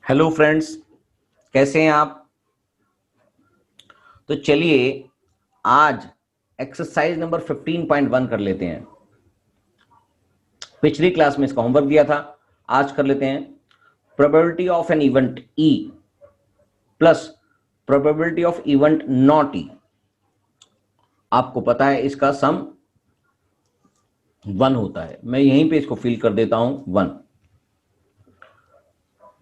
Hello friends, कैसे हैं आप। तो चलिए आज एक्सरसाइज नंबर 15.1 कर लेते हैं। पिछली क्लास में इसका होमवर्क दिया था, आज कर लेते हैं। Probability of an event E plus probability of event not E. आपको पता है इसका सम 1 होता है। मैं यहीं पे इसको फिल कर देता हूं 1।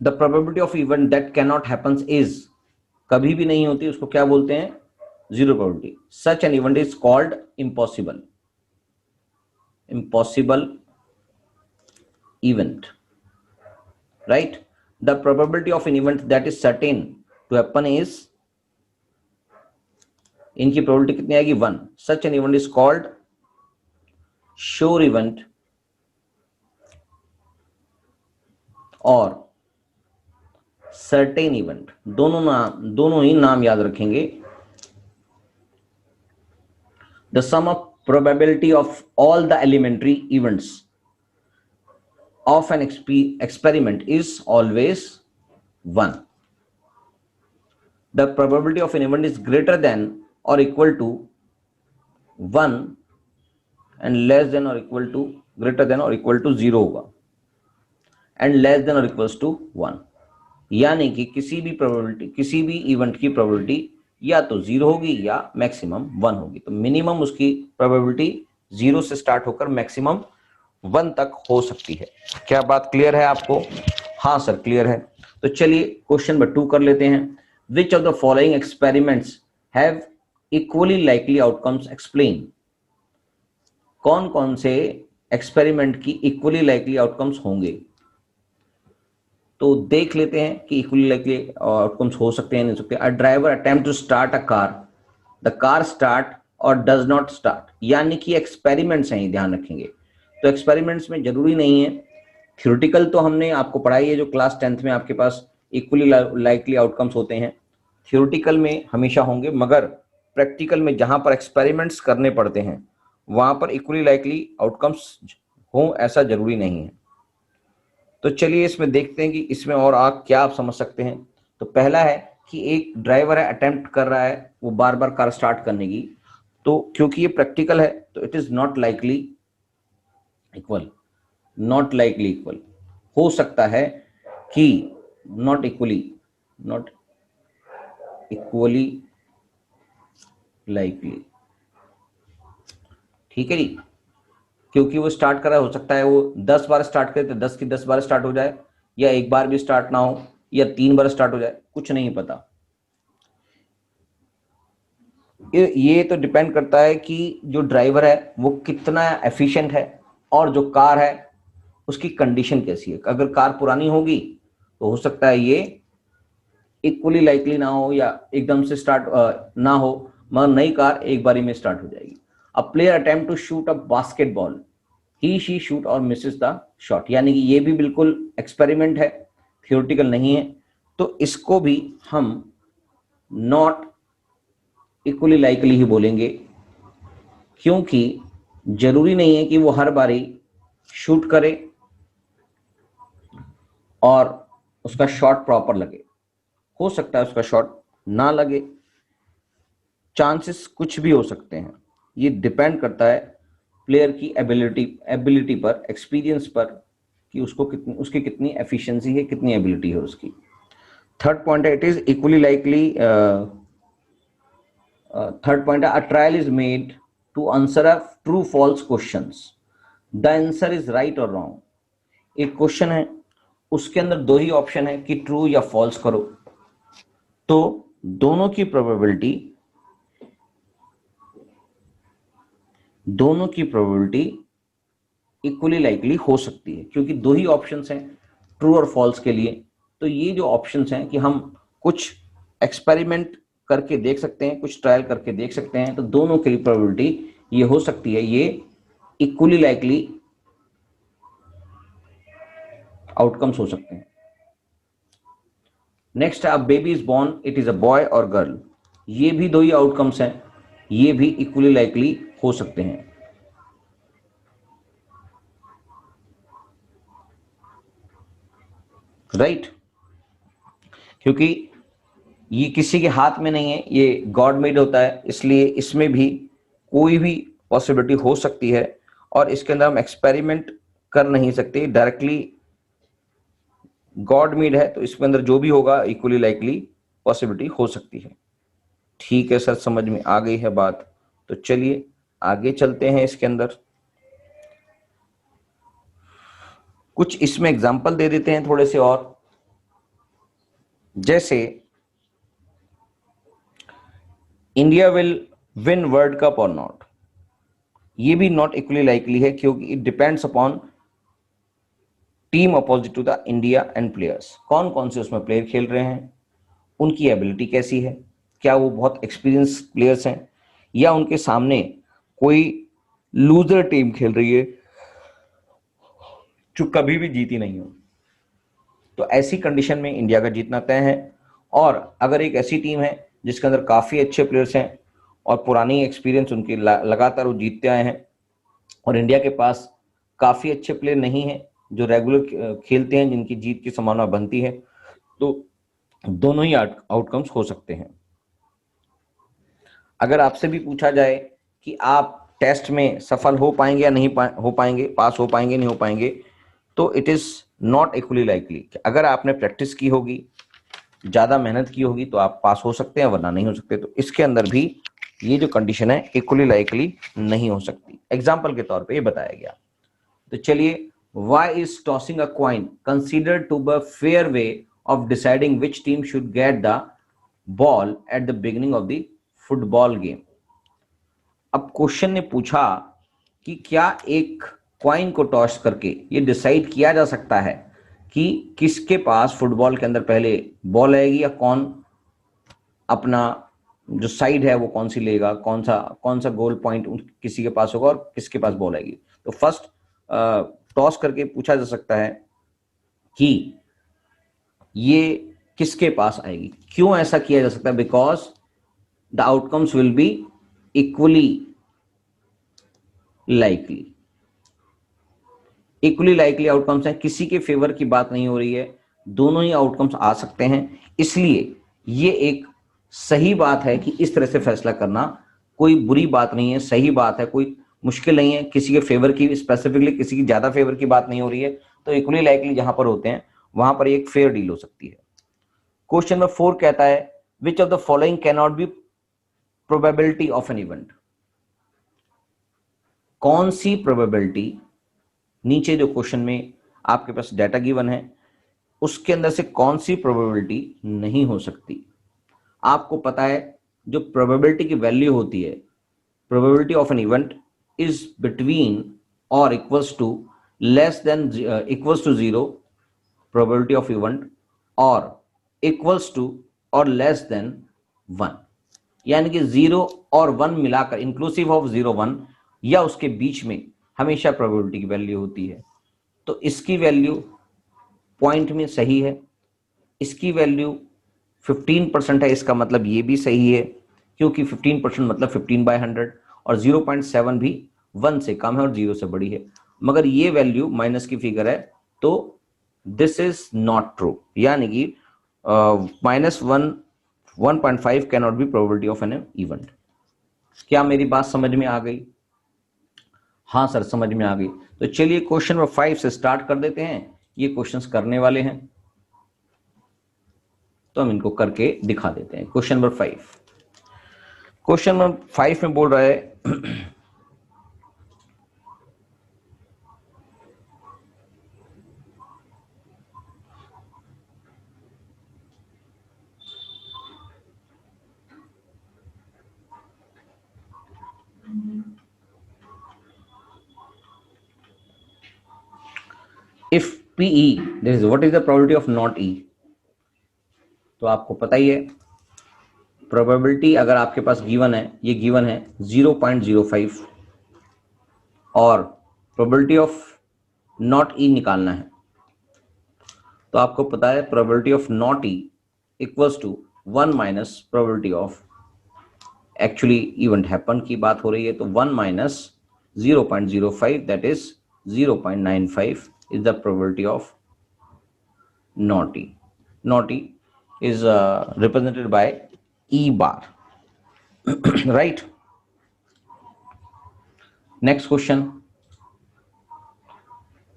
The probability of event that can not happens is, कभी भी नहीं होती, उसको क्या बोलते हैं? Zero probability. Such an event is called impossible. impossible event, right? The probability of an event that is certain to happen is, इनकी probability कितनी आएगी? 1। such an event is called sure event और certain event। दोनों ही नाम याद रखेंगे। the sum of probability of all the elementary events of an experiment is always 1। the probability of an event is greater than or equal to 1 and less than or equal to, greater than or equal to 0 होगा and less than or equals to 1। यानी कि किसी भी probability, किसी भी event की probability या तो 0 होगी या मैक्सिमम 1 होगी। तो मिनिमम उसकी प्रोबेबिलिटी 0 से स्टार्ट होकर मैक्सिमम 1 तक हो सकती है। क्या बात क्लियर है आपको? हाँ सर, क्लियर है। तो चलिए क्वेश्चन नंबर 2 कर लेते हैं। Which of the following experiments have equally likely outcomes explain. कौन कौन से एक्सपेरिमेंट की इक्वली लाइकली आउटकम्स होंगे? तो देख लेते हैं कि इक्वली लाइकली आउटकम्स हो सकते हैं नहीं सकते। A driver attempt to start a car, the car start or does not start, यानी कि एक्सपेरिमेंट्स हैं, ध्यान रखेंगे। तो एक्सपेरिमेंट्स में जरूरी नहीं है, थ्योरेटिकल तो हमने आपको पढ़ाई है, जो क्लास 10th में आपके पास इक्वली लाइकली आउटकम्स होते हैं, थ्योरेटिकल में हमेशा होंगे, मगर प्रैक्टिकल में जहां पर एक्सपेरिमेंट्स करने पड़ते हैं वहां पर इक्वली लाइकली आउटकम्स हो ऐसा जरूरी नहीं है। तो चलिए इसमें देखते हैं कि इसमें और क्या आप समझ सकते हैं। तो पहला है कि एक ड्राइवर है, अटेम्प्ट कर रहा है वो बार बार कार स्टार्ट करने की, तो क्योंकि ये प्रैक्टिकल है तो it is not likely equal. Not likely equal हो सकता है कि नॉट इक्वली लाइकली, ठीक है जी। क्योंकि वो स्टार्ट कर रहा है, हो सकता है वो 10 बार स्टार्ट करे तो 10 की 10 बार स्टार्ट हो जाए, या एक बार भी स्टार्ट ना हो, या 3 बार स्टार्ट हो जाए, कुछ नहीं पता। ये तो डिपेंड करता है कि जो ड्राइवर है वो कितना एफिशिएंट है और जो कार है उसकी कंडीशन कैसी है। अगर कार पुरानी होगी तो हो सकता है ये इक्वली लाइकली ना हो या एकदम से स्टार्ट ना हो, मगर नई कार एक बारी में स्टार्ट हो जाएगी। A player attempt to shoot a basketball, he she shoot or misses the shot, यानी कि ये भी बिल्कुल एक्सपेरिमेंट है, थियोरेटिकल नहीं है। तो इसको भी हम नॉट इक्वली लाइकली ही बोलेंगे, क्योंकि जरूरी नहीं है कि वो हर बारी शूट करे और उसका शॉट प्रॉपर लगे। हो सकता है उसका शॉट ना लगे, चांसेस कुछ भी हो सकते हैं। ये डिपेंड करता है प्लेयर की एबिलिटी पर, एक्सपीरियंस पर, कि उसकी कितनी एफिशिएंसी है, कितनी एबिलिटी है उसकी। थर्ड पॉइंट है, it is equally likely. Third point है, a trial is made to answer a true false questions, the answer is right और रॉन्ग। एक क्वेश्चन है, उसके अंदर 2 ही ऑप्शन है कि ट्रू या फॉल्स करो, तो दोनों की प्रोबेबिलिटी इक्वली लाइकली हो सकती है, क्योंकि 2 ही ऑप्शंस हैं ट्रू और फॉल्स के लिए। तो ये जो ऑप्शंस हैं कि हम कुछ एक्सपेरिमेंट करके देख सकते हैं, कुछ ट्रायल करके देख सकते हैं, तो दोनों के लिए प्रोबेबिलिटी ये हो सकती है, ये इक्वली लाइकली आउटकम्स हो सकते हैं। नेक्स्ट है, baby is born, it is a boy और गर्ल, ये भी 2 ही आउटकम्स हैं, ये भी इक्वली लाइकली हो सकते हैं। राइट क्योंकि ये किसी के हाथ में नहीं है, ये गॉड मेड होता है, इसलिए इसमें भी कोई भी पॉसिबिलिटी हो सकती है और इसके अंदर हम एक्सपेरिमेंट कर नहीं सकते, डायरेक्टली गॉड मेड है तो इसके अंदर जो भी होगा इक्वली लाइकली पॉसिबिलिटी हो सकती है। ठीक है सर, समझ में आ गई है बात। तो चलिए आगे चलते हैं। इसके अंदर कुछ इसमें एग्जांपल दे देते हैं थोड़े से और, जैसे India will win world cup or not, ये भी नॉट इक्वली लाइकली है क्योंकि it depends upon team opposite to the India and players. कौन कौन से उसमें प्लेयर खेल रहे हैं, उनकी एबिलिटी कैसी है, क्या वो बहुत एक्सपीरियंस प्लेयर्स हैं या उनके सामने कोई लूजर टीम खेल रही है जो कभी भी जीती नहीं हो। तो ऐसी कंडीशन में इंडिया का जीतना तय है। और अगर एक ऐसी टीम है जिसके अंदर काफ़ी अच्छे प्लेयर्स हैं और पुरानी एक्सपीरियंस उनकी लगातार वो जीतते आए हैं, और इंडिया के पास काफ़ी अच्छे प्लेयर नहीं हैं जो रेगुलर खेलते हैं जिनकी जीत की संभावना बनती है, तो दोनों ही आउटकम्स हो सकते हैं। अगर आपसे भी पूछा जाए कि आप टेस्ट में सफल हो पाएंगे या नहीं हो पाएंगे, पास हो पाएंगे नहीं हो पाएंगे, तो it is not equally likely. अगर आपने प्रैक्टिस की होगी, ज्यादा मेहनत की होगी, तो आप पास हो सकते हैं, वरना नहीं हो सकते। तो इसके अंदर भी ये जो कंडीशन है इक्वली लाइकली नहीं हो सकती। एग्जाम्पल के तौर पे ये बताया गया। तो चलिए, why is tossing a coin considered to be fair way of deciding which team should get the ball at the beginning of the football game. अब क्वेश्चन ने पूछा कि क्या एक क्वाइन को टॉस करके ये डिसाइड किया जा सकता है कि किसके पास फुटबॉल के अंदर पहले बॉल आएगी, या कौन अपना जो साइड है वो कौन सी लेगा, कौन सा गोल पॉइंट किसी के पास होगा और किसके पास बॉल आएगी। तो फर्स्ट टॉस करके पूछा जा सकता है कि ये किसके पास आएगी। क्यों ऐसा किया जा सकता है? Because the outcomes will be equally likely. Equally likely outcomes हैं, किसी के फेवर की बात नहीं हो रही है, दोनों ही आउटकम्स आ सकते हैं। इसलिए ये एक सही बात है कि इस तरह से फैसला करना कोई बुरी बात नहीं है, सही बात है, कोई मुश्किल नहीं है। किसी के फेवर की, स्पेसिफिकली किसी की ज्यादा फेवर की बात नहीं हो रही है, तो इक्वली लाइकली जहां पर होते हैं वहां पर एक फेयर डील हो सकती है। क्वेश्चन नंबर 4 कहता है which of the following can not be probability of an event. कौन सी प्रोबेबिलिटी, नीचे जो क्वेश्चन में आपके पास डाटा गिवन है उसके अंदर से कौन सी प्रोबेबिलिटी नहीं हो सकती। आपको पता है जो प्रोबेबिलिटी की वैल्यू होती है, probability of an event is between और equals to less than equals to 0 probability of event और इक्वल्स टू और लेस देन 1, यानी कि 0 और 1 मिलाकर इंक्लूसिव ऑफ 0 1 या उसके बीच में हमेशा प्रोबेबिलिटी की वैल्यू होती है। तो इसकी वैल्यू पॉइंट में सही है, इसकी वैल्यू 15% है, इसका मतलब ये भी सही है क्योंकि 15% मतलब 15/100, और 0.7 भी 1 से कम है और 0 से बड़ी है। मगर ये वैल्यू माइनस की फिगर है, तो दिस इज नॉट ट्रू, यानी कि -1.5 can not be probability of an event. क्या मेरी बात समझ में आ गई? हाँ सर, समझ में आ गई। तो चलिए क्वेश्चन नंबर 5 से स्टार्ट कर देते हैं। ये क्वेश्चंस करने वाले हैं तो हम इनको करके दिखा देते हैं। क्वेश्चन नंबर 5, क्वेश्चन नंबर 5 में बोल रहा है if PE this is what is the probability of not E। तो आपको पता ही है प्रोबेबिलिटी अगर आपके पास गिवन है, ये गिवन है 0.05 और प्रोबेबिलिटी ऑफ नॉट E निकालना है। तो आपको पता है probability of not E equals to 1 minus probability of actually event happen की बात हो रही है, तो 1 minus 0.05 that is 0.95 is the probability of not E। is represented by E bar. Right. Next question.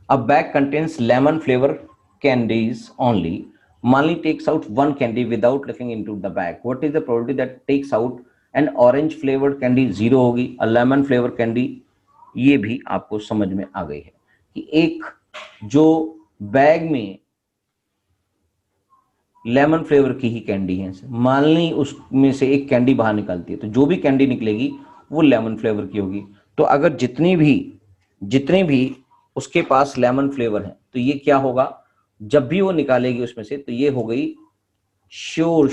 A bag contains lemon flavor candies only. Mali takes out one candy without looking into the bag. What is the probability that takes out an orange flavored candy? 0 होगी. A lemon flavor candy, ये भी आपको समझ में आ गई है कि एक जो बैग में लेमन फ्लेवर की ही कैंडी है, मान ली उसमें से एक कैंडी बाहर निकलती है, तो जो भी कैंडी निकलेगी वो लेमन फ्लेवर की होगी. तो अगर जितनी भी उसके पास लेमन फ्लेवर है, तो ये क्या होगा, जब भी वो निकालेगी उसमें से, तो ये हो गई श्योर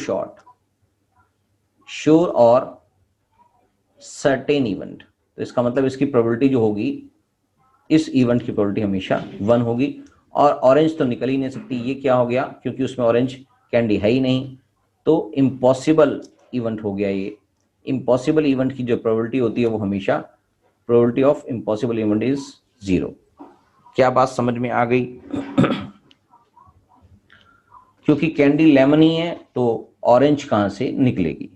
और सर्टेन इवेंट. तो इसका मतलब इसकी प्रोबेबिलिटी जो होगी, इस इवेंट की प्रोबेबिलिटी हमेशा 1 होगी. और ऑरेंज तो निकल ही नहीं सकती, ये क्या हो गया, क्योंकि उसमें ऑरेंज कैंडी है ही नहीं, तो इम्पॉसिबल इवेंट हो गया. ये इम्पॉसिबल इवेंट की जो प्रोबेबिलिटी होती है वो हमेशा probability of impossible event is 0. क्या बात समझ में आ गई? क्योंकि कैंडी लेमन ही है तो ऑरेंज कहां से निकलेगी.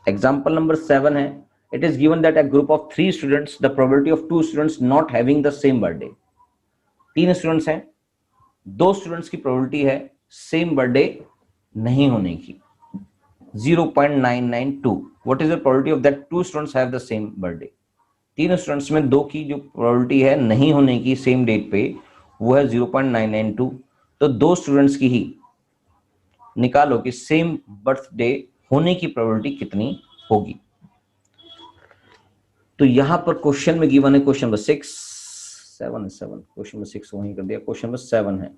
एग्जाम्पल नंबर 7 है. It is given that a group of 3 students, the probability of 2 students not having the same birthday. 3 students हैं, 2 स्टूडेंट्स की प्रोबेबिलिटी है सेम बर्थडे नहीं होने की, 0.992. What is the probability of that 2 students have the same birthday. 3 students में 2 की जो probability है नहीं होने की सेम डेट पे, वो है 0.992. तो 2 स्टूडेंट्स की ही निकालो कि सेम बर्थडे होने की प्रोबेबिलिटी कितनी होगी. तो यहां पर क्वेश्चन में गिवन है क्वेश्चन नंबर 6, 7 क्वेश्चन नंबर 6 वहीं कर दिया, क्वेश्चन नंबर 7 है.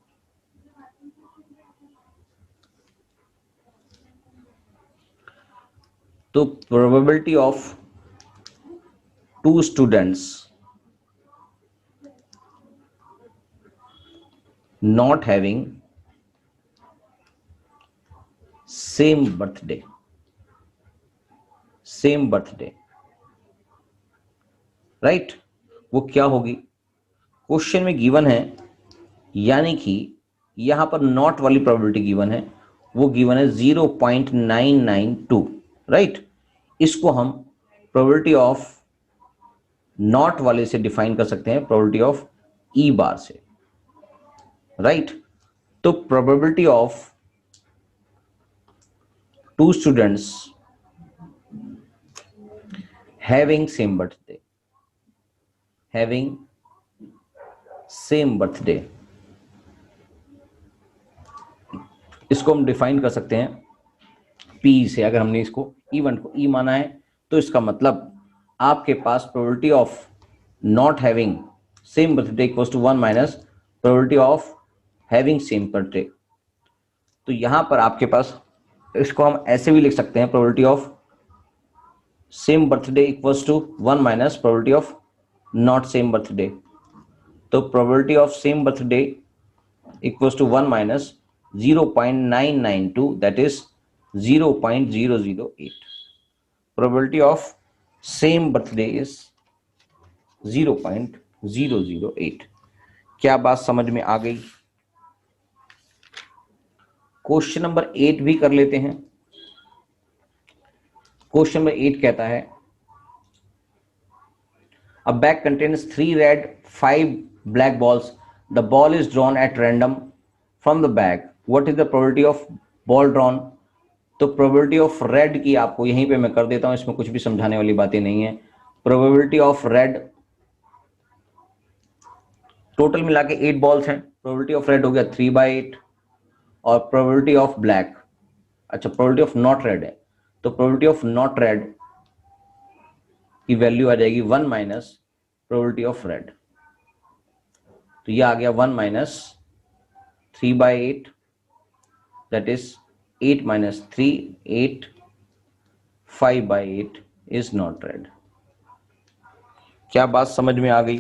तो probability of 2 students not having same birthday, right, वो क्या होगी, क्वेश्चन में गिवन है, यानी कि यहां पर नॉट वाली प्रोबेबिलिटी गिवन है, वो गिवन है 0.992. राइट, इसको हम प्रोबेबिलिटी ऑफ नॉट वाले से डिफाइन कर सकते हैं, प्रोबेबिलिटी ऑफ ई बार से. राइट, तो probability of 2 students having same birthday, इसको हम डिफाइन कर सकते हैं P से. अगर हमने इसको इवेंट को E माना है, तो इसका मतलब आपके पास probability of not having same birthday equals to 1 minus probability of having same birthday. तो यहां पर आपके पास, इसको हम ऐसे भी लिख सकते हैं, probability of same birthday equals to 1 minus probability of not same birthday. तो probability of same birthday equals to 1 minus 0.992, that is 0.008. Probability of same birthday is 0.008. क्या बात समझ में आ गई? क्वेश्चन नंबर 8 भी कर लेते हैं. क्वेश्चन नंबर 8 कहता है, a bag contains 3 red, 5 black balls. The ball is drawn at random from the bag. What is the probability of ball drawn? तो प्रोबेबिलिटी ऑफ रेड की आपको यहीं पे मैं कर देता हूं, इसमें कुछ भी समझाने वाली बातें नहीं है. प्रोबेबिलिटी ऑफ रेड, टोटल मिला के 8 बॉल्स हैं, प्रोबेबिलिटी ऑफ रेड हो गया 3/8. और प्रोबेबिलिटी ऑफ ब्लैक, अच्छा प्रोबेबिलिटी ऑफ नॉट रेड है, तो प्रोबेबिलिटी ऑफ नॉट रेड की वैल्यू आ जाएगी 1 माइनस प्रोबेबिलिटी ऑफ रेड. तो ये आ गया 1 minus 3/8, that is 8 minus 3, 8, 5/8 is not red. क्या बात समझ में आ गई?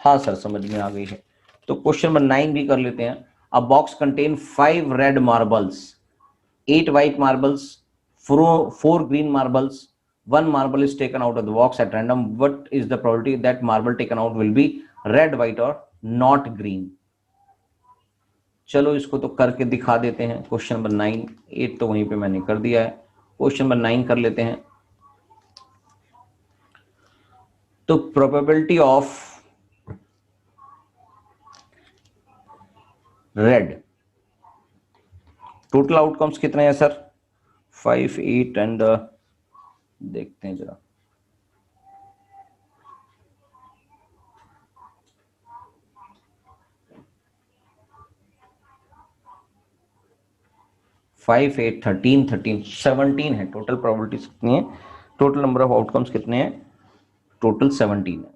हाँ सर, समझ में आ गई है. तो क्वेश्चन नंबर 9 भी कर लेते हैं. अ box contain 5 red marbles, 8 white marbles, 4 green marbles. 1 marble is taken out of the box at random. What is the probability that marble taken out will be red, white or not green? चलो इसको तो करके दिखा देते हैं। Question number 9, 8 तो वहीं पे मैंने कर दिया है। क्वेश्चन नंबर 9 कर लेते हैं। तो probability of red, total outcomes कितने हैं सर? 5, 8 एंड देखते हैं जरा। फाइव, 8, 13, 17 है टोटल। प्रोबेबिलिटीज कितनी है? टोटल नंबर ऑफ आउटकम्स कितने हैं? टोटल 17 है।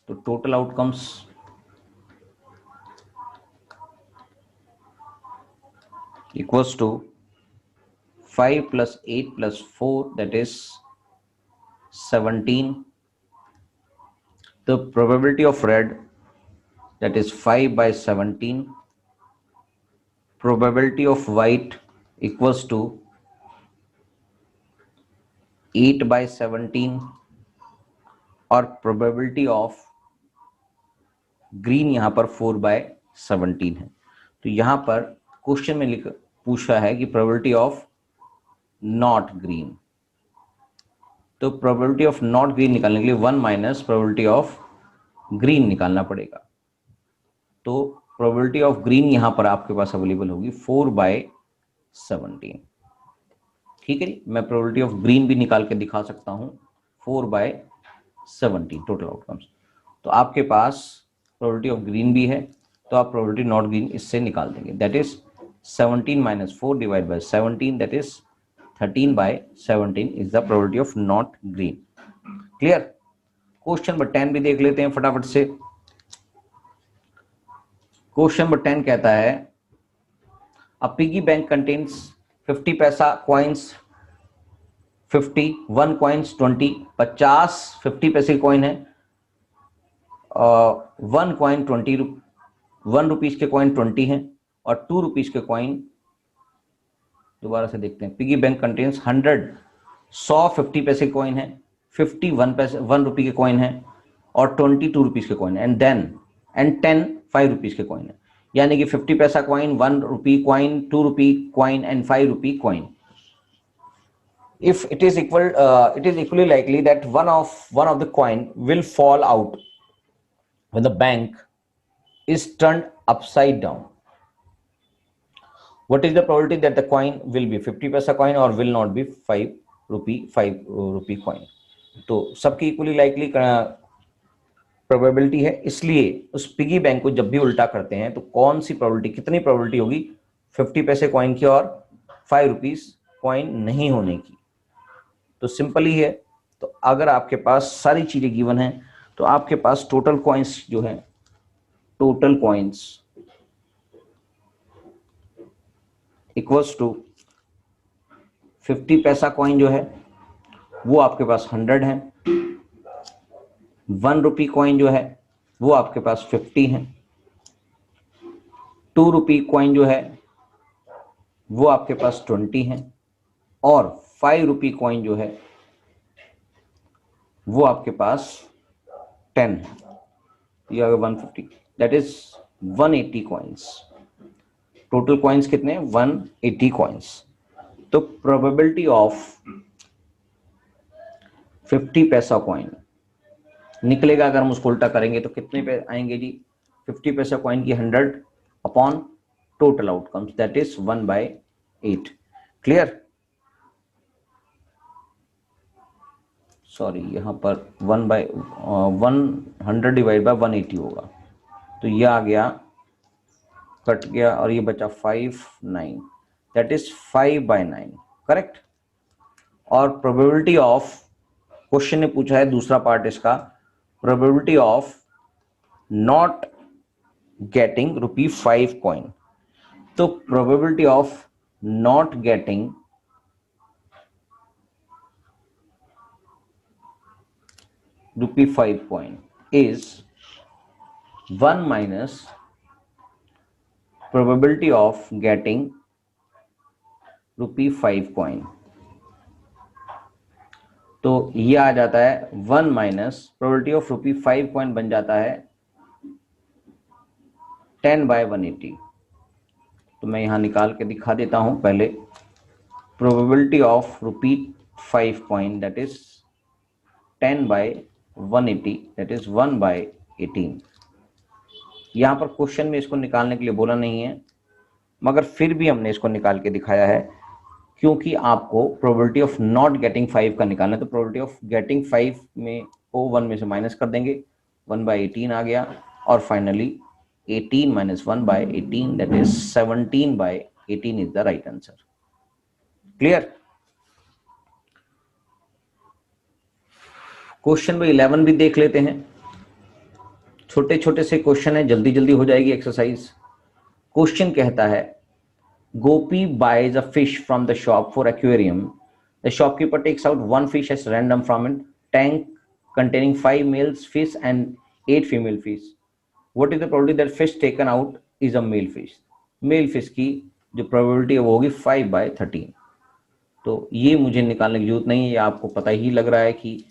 तो total outcomes equals to 5 plus 8 plus 4, that is 17. The probability of red, that is 5 by 17. Probability of white equals to 8 by 17. और probability of green यहाँ पर 4 by 17 है। तो यहाँ पर क्वेश्चन में पूछा है कि probability of not green, तो probability of not green निकालने के लिए 1 माइनस probability of green निकालना पड़ेगा। तो प्रोबेबिलिटी ऑफ ग्रीन यहां पर आपके पास अवेलेबल होगी 4 by 17। ठीक है जी, मैं प्रोबेबिलिटी ऑफ ग्रीन भी निकाल के दिखा सकता हूं, 4 by 17 टोटल आउटकम्स। तो आपके पास प्रोबेबिलिटी ऑफ ग्रीन भी है, तो आप प्रोबेबिलिटी नॉट ग्रीन इससे निकाल देंगे। That is 17 minus 4 divide by 17, that is 13 by 17 is the probability of not green. Clear? Question number 10 भी देख लेते हैं फटाफट से। क्वेश्चन नंबर 10 कहता है अ पिगी बैंक कंटेन्स 50 पैसा कॉइन्स, 50 1 कॉइन्स 20, 50 50 पैसे कॉइन है, 1 कॉइन 20, 1 रुपीज के कॉइन 20 हैं और 2 रुपीज के कॉइन, दोबारा से देखते हैं। पिगी बैंक कंटेन्स 100 50 पैसे कॉइन है, 50 1 रुपी के कॉइन है और 20 2 रुपीज के कॉइन है, एंड 10 5 रुपीज के कॉइन है। यानी कि 50 पैसा coin, 1 rupee coin, 2 rupee coin and 5 rupee coin. If it is equally likely that one of the coin will fall out when the bank is turned upside down, what is the probability that the coin will be 50 paisa coin or will not be 5 rupee coin? तो सबकी equally likely probability है, इसलिए उस piggy bank को जब भी उल्टा करते हैं तो कौन सी प्रोबेबिलिटी, कितनी प्रोबेबिलिटी होगी 50 पैसे कॉइन की और 5 रुपीज कॉइन नहीं होने की? तो सिंपल ही है। तो अगर आपके पास सारी चीजें गिवन हैं तो आपके पास टोटल कॉइन्स जो है, टोटल कॉइन्स इक्वल्स टू 50 पैसा कॉइन जो है वो आपके पास 100 है, 1 रुपी कॉइन जो है वो आपके पास 50 है, 2 रुपी कॉइन जो है वो आपके पास 20 है और 5 रुपी कॉइन जो है वो आपके पास 10 है। ये आ गया 150, that is 180 coins. Total coins कितने हैं? 180 कॉइन्स। तो प्रोबेबिलिटी ऑफ 50 पैसा कॉइन निकलेगा, अगर हम उसको उल्टा करेंगे तो कितने पे आएंगे जी? 50 पैसा कॉइन की 100 upon total outcomes, that is 1 by 8। Clear? Sorry, यहां पर 100 डिवाइड बाय 180 होगा, तो ये आ गया, कट गया और ये बचा 5 9, दैट इज 5 by 9। करेक्ट? और प्रोबेबिलिटी ऑफ, क्वेश्चन ने पूछा है दूसरा पार्ट इसका, probability of not getting ₹5 coin. तो probability of not getting ₹5 coin is 1 minus probability of getting ₹5 coin। तो ये आ जाता है 1 माइनस प्रोबेबिलिटी ऑफ ₹5 coin बन जाता है 10/180। तो मैं यहां निकाल के दिखा देता हूं। पहले probability of repeat 5 point that is 10/180 that is 1/18। यहां पर क्वेश्चन में इसको निकालने के लिए बोला नहीं है, मगर फिर भी हमने इसको निकाल के दिखाया है क्योंकि आपको प्रोबेबिलिटी ऑफ नॉट गेटिंग 5 का निकालना है। तो प्रोबेबिलिटी ऑफ गेटिंग 5 में को 1 में से माइनस कर देंगे, 1/18 आ गया, और finally 18 - 1/18 that is 17/18 is the right answer. Clear? Question number 11 भी देख लेते हैं। छोटे छोटे से क्वेश्चन है, जल्दी जल्दी हो जाएगी एक्सरसाइज। क्वेश्चन कहता है Gopi buys a fish from the shop for aquarium. The shopkeeper takes out 1 fish as random from a tank containing 5 male fish and 8 female fish. What is the probability that fish taken out is a male fish? Male fish की जो probability है वो होगी 5/13। तो ये मुझे निकालने की जरूरत नहीं है, ये आपको पता ही लग रहा है कि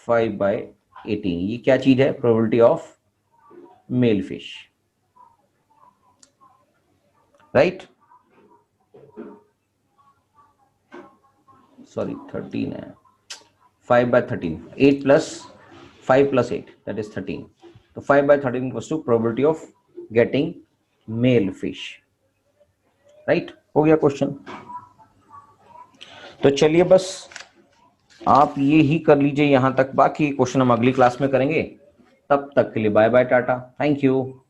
5/18 ये क्या चीज है? Probability of male fish, right? Sorry 13 है, 5/13, 8 + 5 + 8 दैट इज 13। तो 5/13 equals to probability of getting male fish, right? हो गया क्वेश्चन। तो चलिए बस आप ये ही कर लीजिए यहां तक, बाकी क्वेश्चन हम अगली क्लास में करेंगे। तब तक के लिए bye bye, tata, thank you.